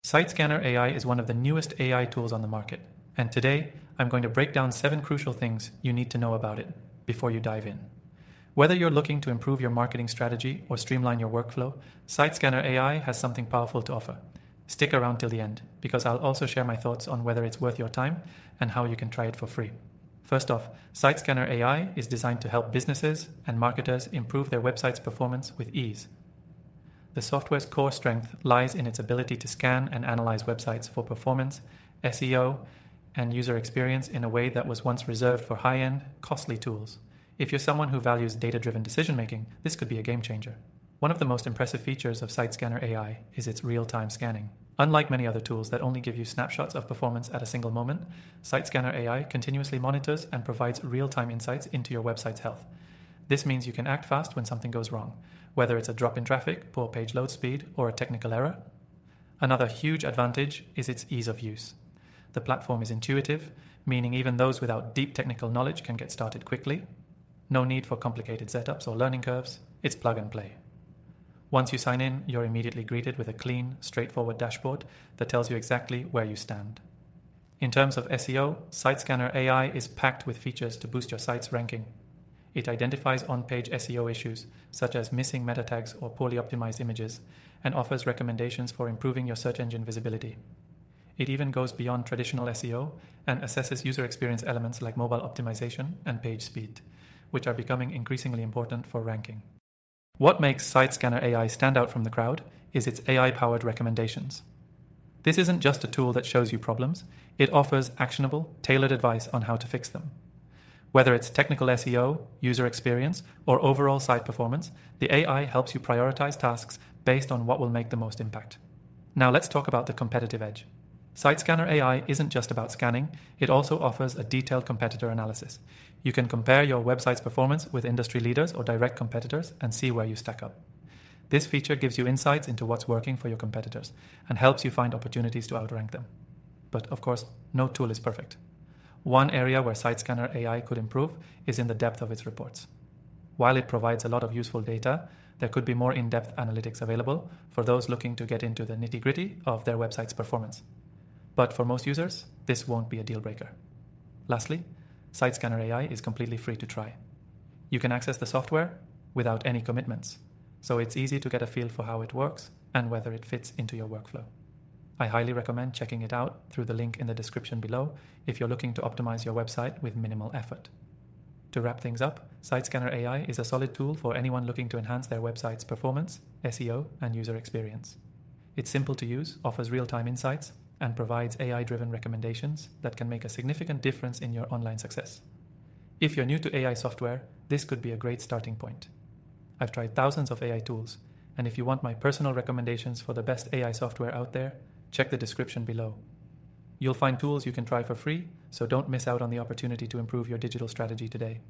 Sitescanner AI is one of the newest AI tools on the market, and today I'm going to break down 7 crucial things you need to know about it before you dive in. Whether you're looking to improve your marketing strategy or streamline your workflow, Sitescanner AI has something powerful to offer. Stick around till the end, because I'll also share my thoughts on whether it's worth your time and how you can try it for free. First off, Sitescanner AI is designed to help businesses and marketers improve their website's performance with ease. The software's core strength lies in its ability to scan and analyze websites for performance, SEO, and user experience in a way that was once reserved for high-end, costly tools. If you're someone who values data-driven decision-making, this could be a game changer. One of the most impressive features of Sitescanner AI is its real-time scanning. Unlike many other tools that only give you snapshots of performance at a single moment, Sitescanner AI continuously monitors and provides real-time insights into your website's health. This means you can act fast when something goes wrong, whether it's a drop in traffic, poor page load speed, or a technical error. Another huge advantage is its ease of use. The platform is intuitive, meaning even those without deep technical knowledge can get started quickly. No need for complicated setups or learning curves. It's plug and play. Once you sign in, you're immediately greeted with a clean, straightforward dashboard that tells you exactly where you stand. In terms of SEO, Sitescanner AI is packed with features to boost your site's ranking. It identifies on-page SEO issues, such as missing meta tags or poorly optimized images, and offers recommendations for improving your search engine visibility. It even goes beyond traditional SEO and assesses user experience elements like mobile optimization and page speed, which are becoming increasingly important for ranking. What makes Sitescanner AI stand out from the crowd is its AI-powered recommendations. This isn't just a tool that shows you problems, it offers actionable, tailored advice on how to fix them. Whether it's technical SEO, user experience, or overall site performance, the AI helps you prioritize tasks based on what will make the most impact. Now let's talk about the competitive edge. Sitescanner AI isn't just about scanning, it also offers a detailed competitor analysis. You can compare your website's performance with industry leaders or direct competitors and see where you stack up. This feature gives you insights into what's working for your competitors and helps you find opportunities to outrank them. But of course, no tool is perfect. One area where Sitescanner AI could improve is in the depth of its reports. While it provides a lot of useful data, there could be more in-depth analytics available for those looking to get into the nitty-gritty of their website's performance. But for most users, this won't be a deal breaker. Lastly, Sitescanner AI is completely free to try. You can access the software without any commitments, so it's easy to get a feel for how it works and whether it fits into your workflow. I highly recommend checking it out through the link in the description below if you're looking to optimize your website with minimal effort. To wrap things up, Sitescanner AI is a solid tool for anyone looking to enhance their website's performance, SEO, and user experience. It's simple to use, offers real-time insights, and provides AI-driven recommendations that can make a significant difference in your online success. If you're new to AI software, this could be a great starting point. I've tried thousands of AI tools, and if you want my personal recommendations for the best AI software out there, check the description below. You'll find tools you can try for free, so don't miss out on the opportunity to improve your digital strategy today.